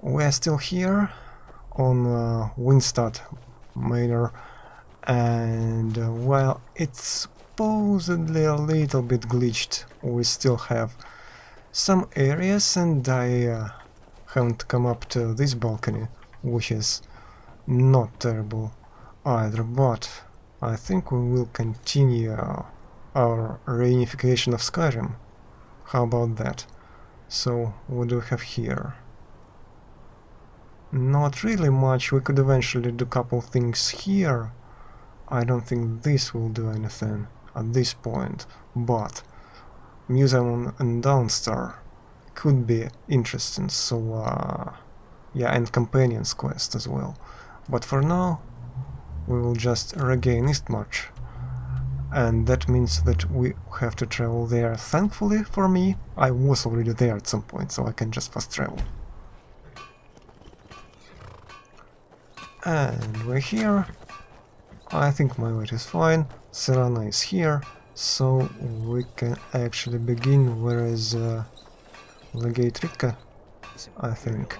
we're still here on Windstad Manor, and while it's supposedly a little bit glitched, we still have some areas, and I haven't come up to this balcony, which is not terrible either, but I think we will continue our reunification of Skyrim. How about that? So, what do we have here? Not really much. We could eventually do a couple things here. I don't think this will do anything at this point, but Museum and Downstar could be interesting, so yeah, and Companion's Quest as well. But for now, we will just regain Eastmarch, and that means that we have to travel there. Thankfully for me, I was already there at some point, so I can just fast travel. And we're here. I think my weight is fine. Serana is here, so we can actually begin. Where is Legate Rika? I think.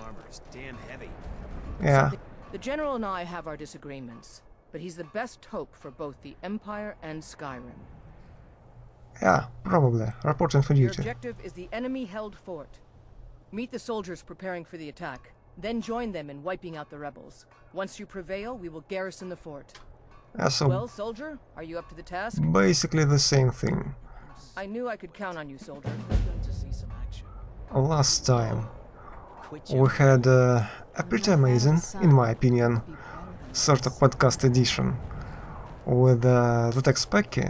Yeah. The General and I have our disagreements, but he's the best hope for both the Empire and Skyrim. Yeah, probably. Reporting for Your duty. objective is the enemy-held fort. Meet the soldiers preparing for the attack, then join them in wiping out the rebels. Once you prevail, we will garrison the fort. Yeah, so Well, soldier, are you up to the task? basically the same thing. I knew I could count on you, soldier. Last time we had a pretty amazing, in my opinion, sort of podcast edition with the text packy,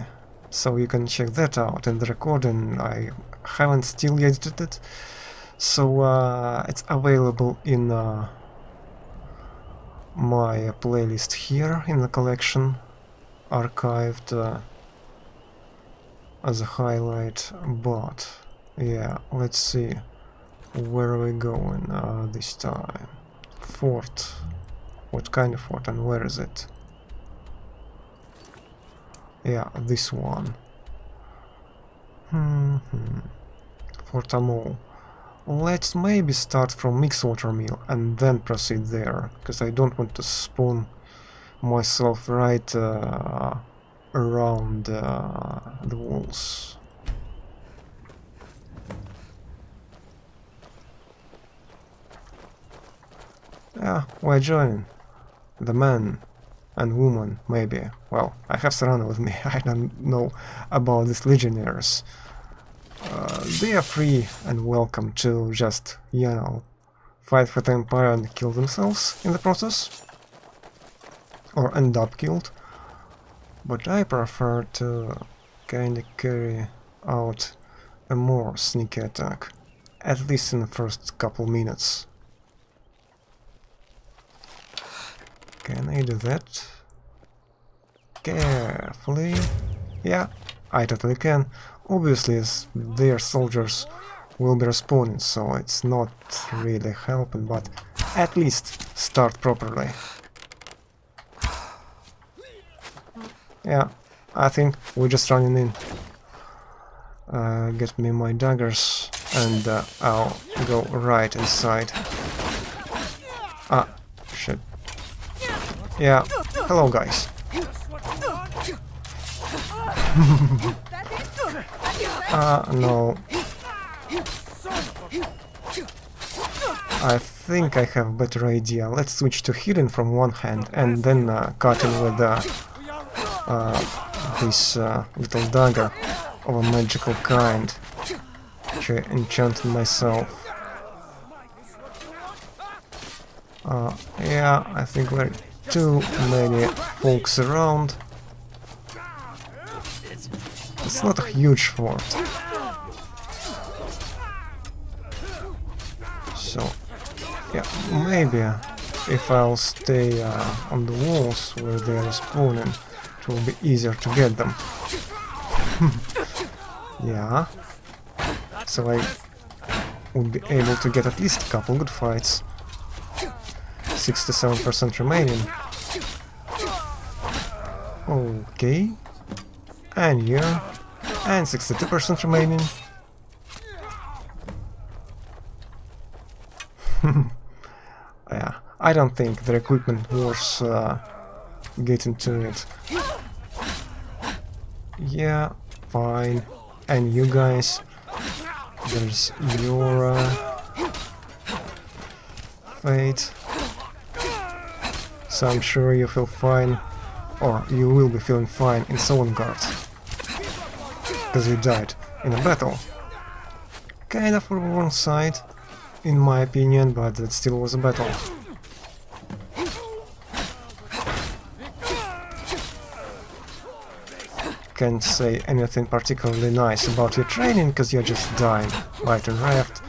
so you can check that out in the recording. I haven't still edited it, so it's available in my playlist here in the collection, archived as a highlight. But yeah, let's see where are we going this time. Fort. What kind of fort and where is it? Yeah, this one. Fort Amol. Let's maybe start from Mixwater Mill and then proceed there, because I don't want to spawn myself right around the walls. Yeah, we're joining. The man and woman, maybe. Well, I have Serana with me. I don't know about these legionnaires. They are free and welcome to just, you know, fight for the Empire and kill themselves in the process. Or end up killed. But I prefer to kinda carry out a more sneaky attack. At least in the first couple minutes. Can I do that? Carefully. Yeah, I totally can. Obviously, their soldiers will be respawning, so it's not really helping, but at least start properly. Yeah, I think we're just running in. Get me my daggers, and I'll go right inside. Ah, shit. Yeah, hello guys. No. I think I have a better idea. Let's switch to healing from one hand and then cut in with this little dagger of a magical kind, which I enchanted myself. Yeah, I think we're too many folks around. It's not a huge fort. So, yeah, maybe if I'll stay on the walls where they're spawning, it will be easier to get them. Yeah. So I would be able to get at least a couple good fights. 67% remaining. Okay. And here. And 62% remaining. I don't think their equipment was getting to it. Yeah, fine. And you guys, there's your fate. So I'm sure you feel fine, or you will be feeling fine in Solengard, because you died in a battle. Kind of for one side, in my opinion, but it still was a battle. Can't say anything particularly nice about your training, because you're just dying right and left.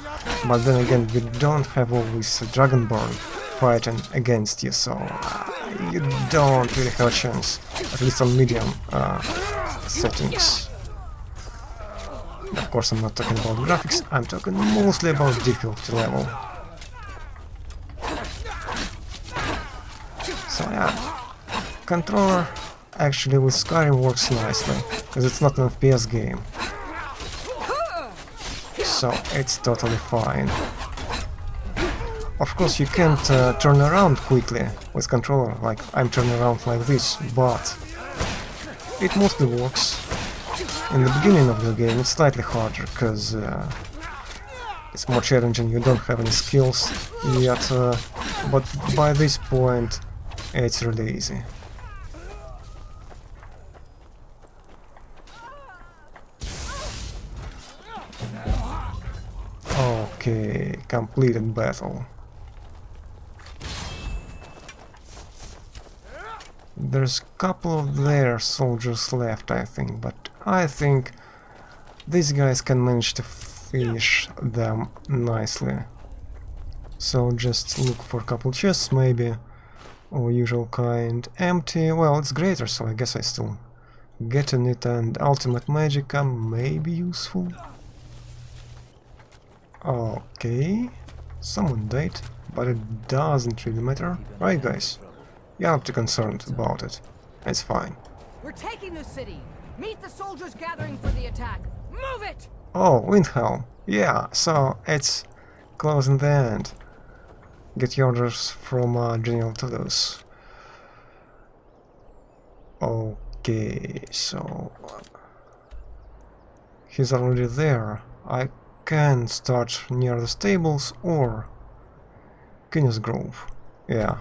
But then again, you don't have always Dragonborn fighting against you, so you don't really have a chance, at least on medium settings. Of course, I'm not talking about graphics, I'm talking mostly about difficulty level. So yeah, controller actually with Skyrim works nicely, because it's not an FPS game. So it's totally fine. Of course, you can't turn around quickly with controller, like I'm turning around like this, but it mostly works. In the beginning of the game it's slightly harder, because it's more challenging, you don't have any skills yet, but by this point it's really easy. Okay, completed battle. There's a couple of their soldiers left, I think, but I think these guys can manage to finish them nicely. So just look for a couple chests, maybe, or usual kind. Empty, well, it's greater, so I guess I still getting it, and ultimate magicka may be useful. Okay, someone died, but it doesn't really matter, right guys? You're not too concerned about it. It's fine. We're taking the city. Meet the soldiers gathering for the attack. Move it! Oh, Windhelm. Yeah, so it's close in the end. Get your orders from General Toulouse. Okay, so he's already there. I can start near the stables or King's Grove. Yeah.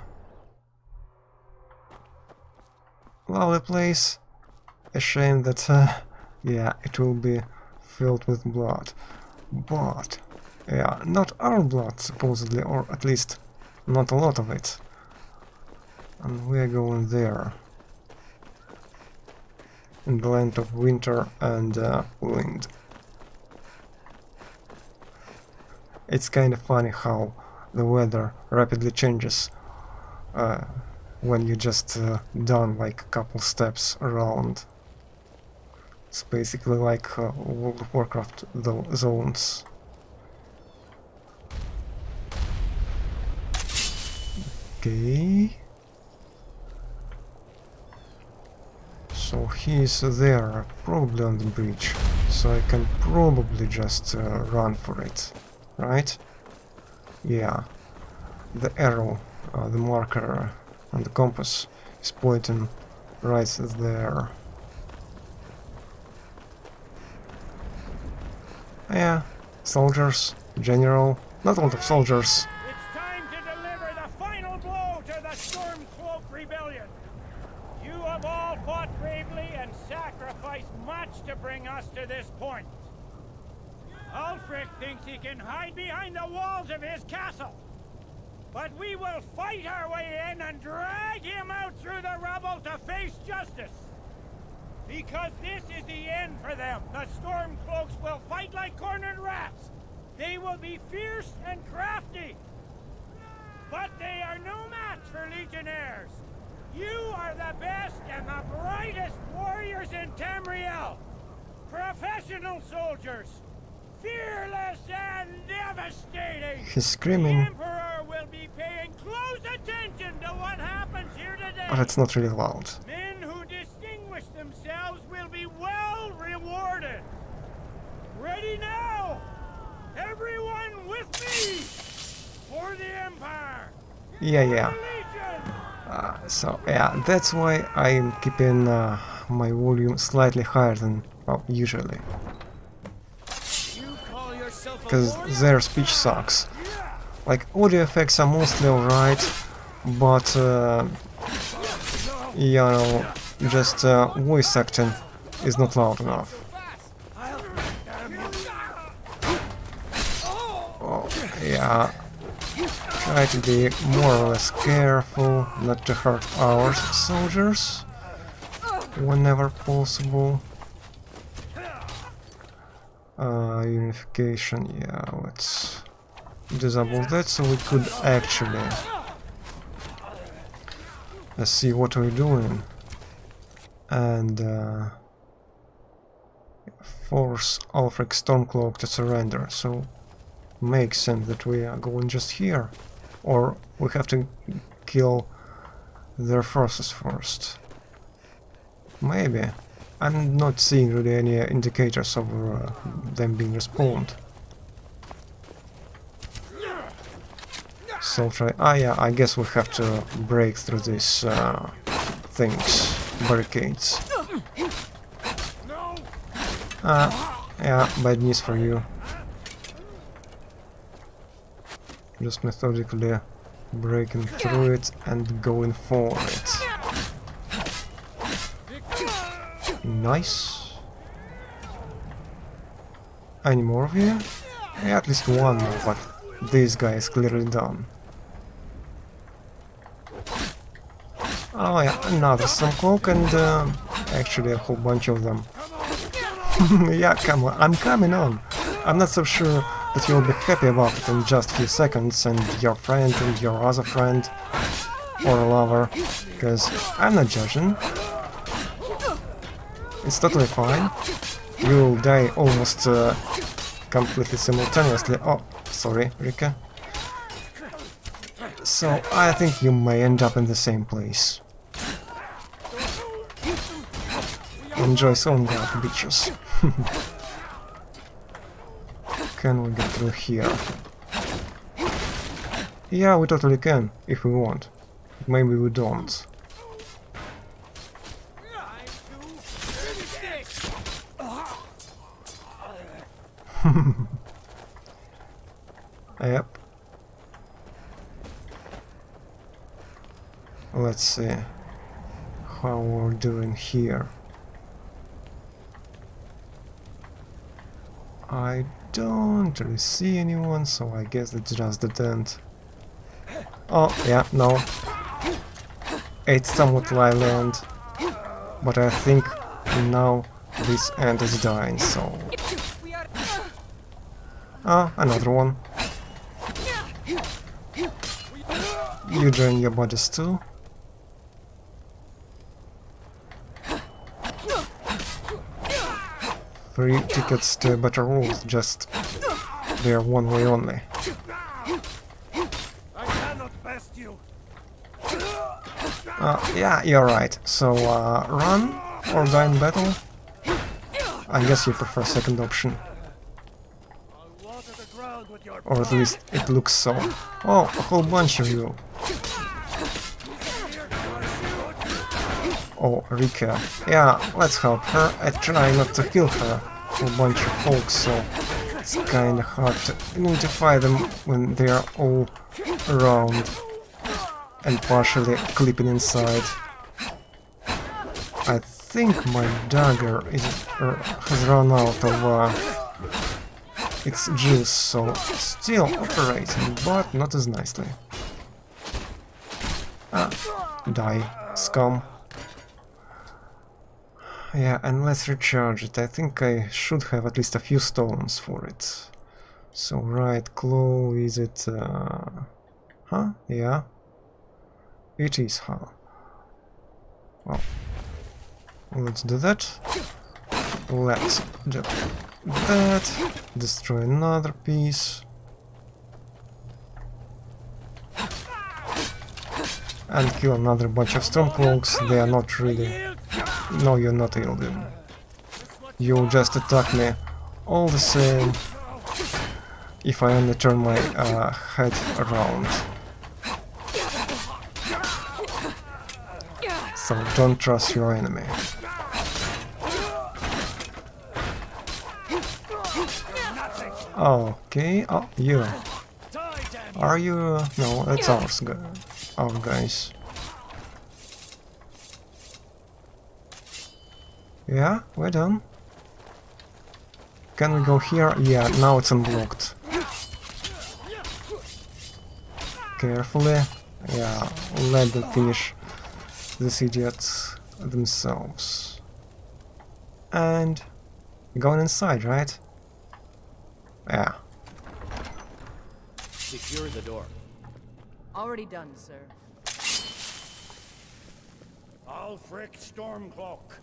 Lovely place. A shame that, yeah, it will be filled with blood. But, yeah, not our blood, supposedly, or at least not a lot of it. And we're going there. In the land of winter and wind. It's kind of funny how the weather rapidly changes when you just done like a couple steps around. It's basically like World of Warcraft zones. Okay. So he's there, probably on the bridge, so I can probably just run for it, right? Yeah. The arrow, the marker on the compass is pointing right there. Yeah, soldiers, general, not a lot of soldiers. It's time to deliver the final blow to the Stormcloak Rebellion. You have all fought bravely and sacrificed much to bring us to this point. Ulfric thinks he can hide behind the walls of his castle. But we will fight our way in and drag him out through the rubble to face justice. Because this is the end for them. The Stormcloaks will fight like cornered rats. They will be fierce and crafty. But they are no match for Legionnaires. You are the best and the brightest warriors in Tamriel. Professional soldiers. Fearless and devastating. He's screaming. The Emperor will be paying close attention to what happens here today. But it's not really loud. Men who distinguish themselves will be well rewarded. Ready now? Everyone with me! For the Empire! Yeah. So yeah, that's why I'm keeping my volume slightly higher than, well, usually. Because their speech sucks. Like, audio effects are mostly alright, but you know, just voice acting is not loud enough. Oh, yeah. Try to be more or less careful not to hurt our soldiers whenever possible. Unification, yeah, let's disable that so we could actually see what we're doing and force Ulfric Stormcloak to surrender. So makes sense that we are going just here, or we have to kill their forces first. Maybe. I'm not seeing really any indicators of them being respawned. So try. Yeah, I guess we have to break through these things, barricades. Yeah, bad news for you. Just methodically breaking through it and going for it. Nice. Any more of you? Yeah, at least one more, but this guy is clearly done. Oh yeah, another Stormcloak and actually a whole bunch of them. Yeah, come on, I'm coming on. I'm not so sure that you'll be happy about it in just a few seconds, and your friend and your other friend or lover, because I'm not judging. It's totally fine. You'll die almost completely simultaneously. Oh, sorry, Rika. So I think you may end up in the same place. Enjoy some dark bitches. Can we get through here? Yeah, we totally can, if we want. Maybe we don't. Yep. Let's see how we're doing here. I don't really see anyone, so I guess it's just the tent. Oh, yeah, no. It's somewhat lively end, but I think now this end is dying, so... Ah, another one. You join your bodies too. Free tickets to a better world, just they're one way only. Yeah, you're right. So, run or die in battle? I guess you prefer second option. Or at least it looks so. Oh, a whole bunch of you. Oh, Rika. Yeah, let's help her. I try not to kill her. A whole bunch of folks, so it's kinda hard to identify them when they are all around and partially clipping inside. I think my dagger has run out of its juice, so still operating, but not as nicely. Die, scum. Yeah, and let's recharge it. I think I should have at least a few stones for it. So, right claw, is it... Huh? Yeah. It is, huh? Well, let's do that. Let's do that. Destroy another piece. And kill another bunch of Stormcloaks. They are not really... No, you're not yielding. You'll just attack me all the same if I only turn my head around. So don't trust your enemy. Okay, oh, you. Are you... no, that's ours, our guys. Yeah, we're done. Can we go here? Yeah, now it's unblocked. Carefully. Yeah, let them finish these idiots themselves. And... going inside, right? Yeah. Secure the door. Already done, sir. Ulfric Stormcloak,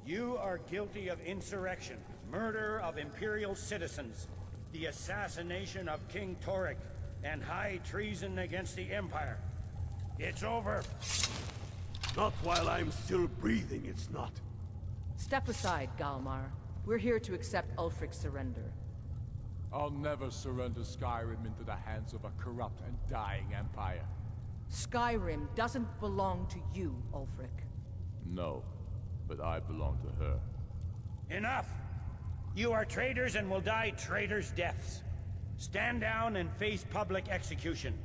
you are guilty of insurrection, murder of Imperial citizens, the assassination of King Torek, and high treason against the Empire. It's over. Not while I'm still breathing, it's not. Step aside, Galmar. We're here to accept Ulfric's surrender. I'll never surrender Skyrim into the hands of a corrupt and dying empire. Skyrim doesn't belong to you, Ulfric. No, but I belong to her. Enough! You are traitors and will die traitors' deaths. Stand down and face public execution,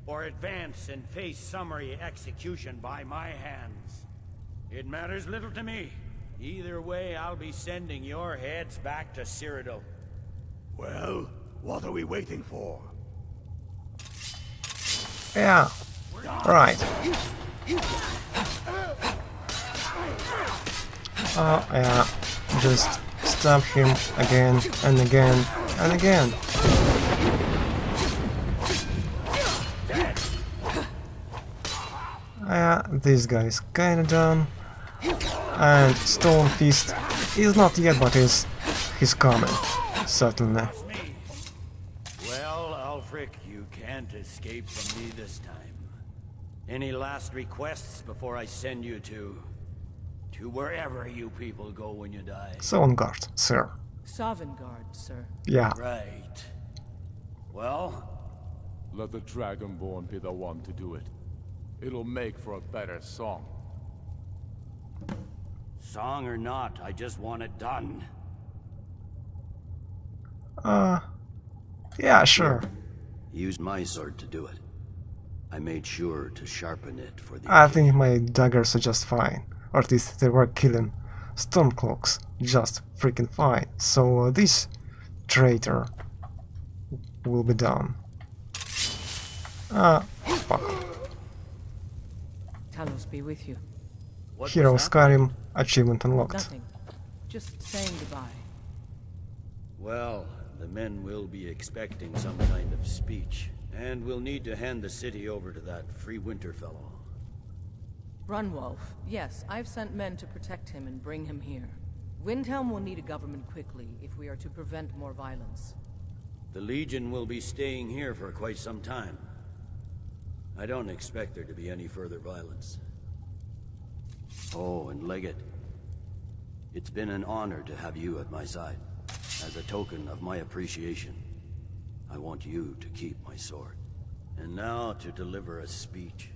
or advance and face summary execution by my hands. It matters little to me. Either way, I'll be sending your heads back to Cyrodiil. Well, what are we waiting for? Yeah, right. Oh, yeah, just stab him again and again and again. Yeah, this guy's kinda done. And Stone Fist is not yet, but he's coming, certainly. Well, Ulfric, you can't escape from me this time. Any last requests before I send you to wherever you people go when you die? So on guard, sir. Sovngarde, sir. Yeah. Right. Well, Let the Dragonborn be the one to do it. It'll make for a better song. song or not, I just want it done. Yeah, sure. Used my sword to do it. I made sure to sharpen it for the I occasion. think my daggers are just fine. Or at least they were killing Stormcloaks just freaking fine. So this traitor will be done. Fuck. Talos be with you. What Hero was that? Skyrim achievement unlocked. Nothing. Just saying goodbye. Well, the men will be expecting some kind of speech, and we'll need to hand the city over to that free winter fellow. Runwolf. Yes, I've sent men to protect him and bring him here. Windhelm will need a government quickly if we are to prevent more violence. The Legion will be staying here for quite some time. I don't expect there to be any further violence. Oh, and Leggett. It's been an honor to have you at my side. As a token of my appreciation, I want you to keep my sword. And now to deliver a speech.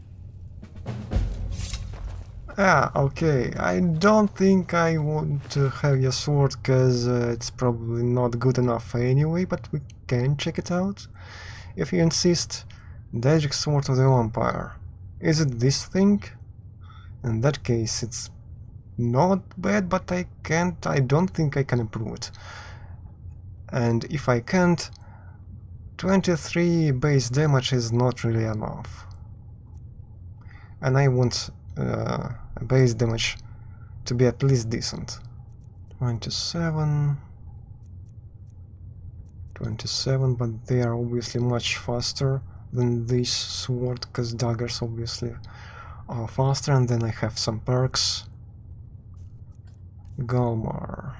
Okay. I don't think I want to have your sword, because it's probably not good enough anyway, but we can check it out. If you insist, Daedric Sword of the Empire. Is it this thing? In that case, it's not bad, but I don't think I can improve it. And if I can't, 23 base damage is not really enough. And I want base damage to be at least decent. 27, but they are obviously much faster than this sword, because daggers obviously are faster, and then I have some perks. Galmar.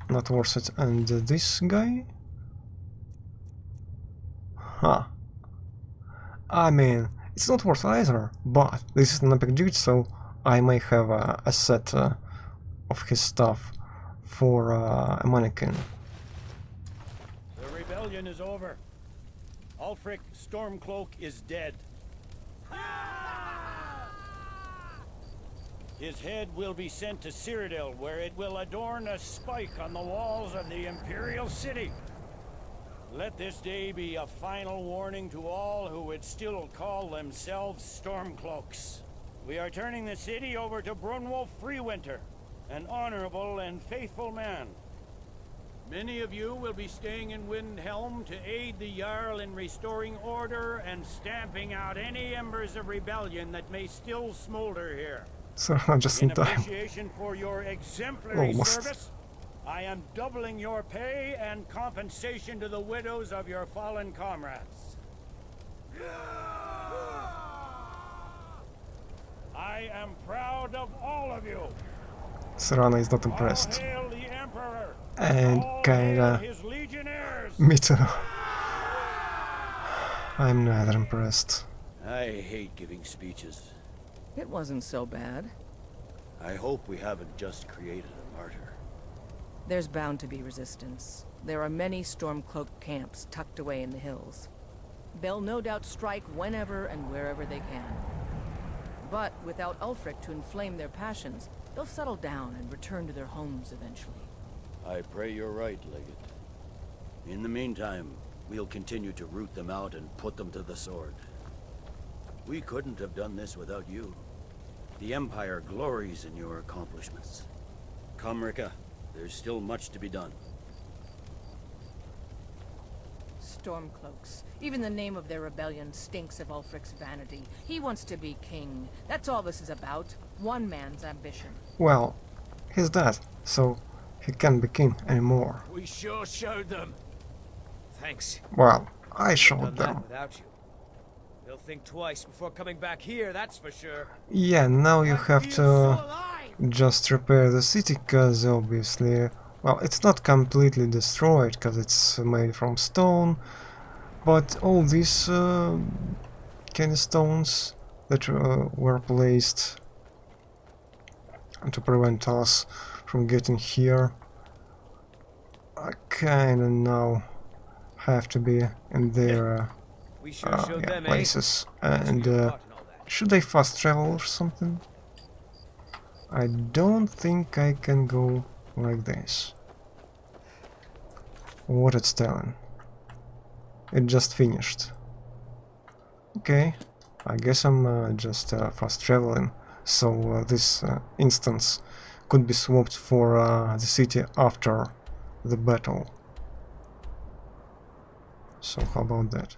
Not worth it. And this guy? Huh. I mean, it's not worth either, but this is an epic dude, so I may have a set of his stuff for a mannequin. The rebellion is over. Ulfric Stormcloak is dead. His head will be sent to Cyrodiil, where it will adorn a spike on the walls of the Imperial City. Let this day be a final warning to all who would still call themselves Stormcloaks. We are turning the city over to Brunwolf Freewinter, an honorable and faithful man. Many of you will be staying in Windhelm to aid the Jarl in restoring order and stamping out any embers of rebellion that may still smolder here. So just in In time. appreciation for your exemplary Almost. service, I am doubling your pay and compensation to the widows of your fallen comrades. I am proud of all of you. Serana is not All impressed. hail the Emperor. And All kinda hail his legionnaires. me too. I'm neither impressed. I hate giving speeches. It wasn't so bad. I hope we haven't just created a martyr. There's bound to be resistance. There are many Stormcloak camps tucked away in the hills. They'll no doubt strike whenever and wherever they can. But without Ulfric to inflame their passions, they'll settle down and return to their homes eventually. I pray you're right, Legate. In the meantime, we'll continue to root them out and put them to the sword. We couldn't have done this without you. The Empire glories in your accomplishments. Come, Rika. There's still much to be done. Stormcloaks. Even the name of their rebellion stinks of Ulfric's vanity. He wants to be king. That's all this is about. One man's ambition. Well, he's dead, so he can't be king anymore. We sure showed them. Thanks. Well, I Done showed that them. without you. They'll think twice before coming back here, that's for sure. Yeah, now you have Feels to so alive. just repair the city, because obviously, well, it's not completely destroyed because it's made from stone, but all these candy stones that were placed to prevent us from getting here, I kinda now have to be in their We sure showed yeah, them, places. eh? And Your part and all that. should I fast travel or something? I don't think I can go like this. What it's telling. It just finished. Okay, I guess I'm just fast traveling, so this instance could be swapped for the city after the battle. So how about that?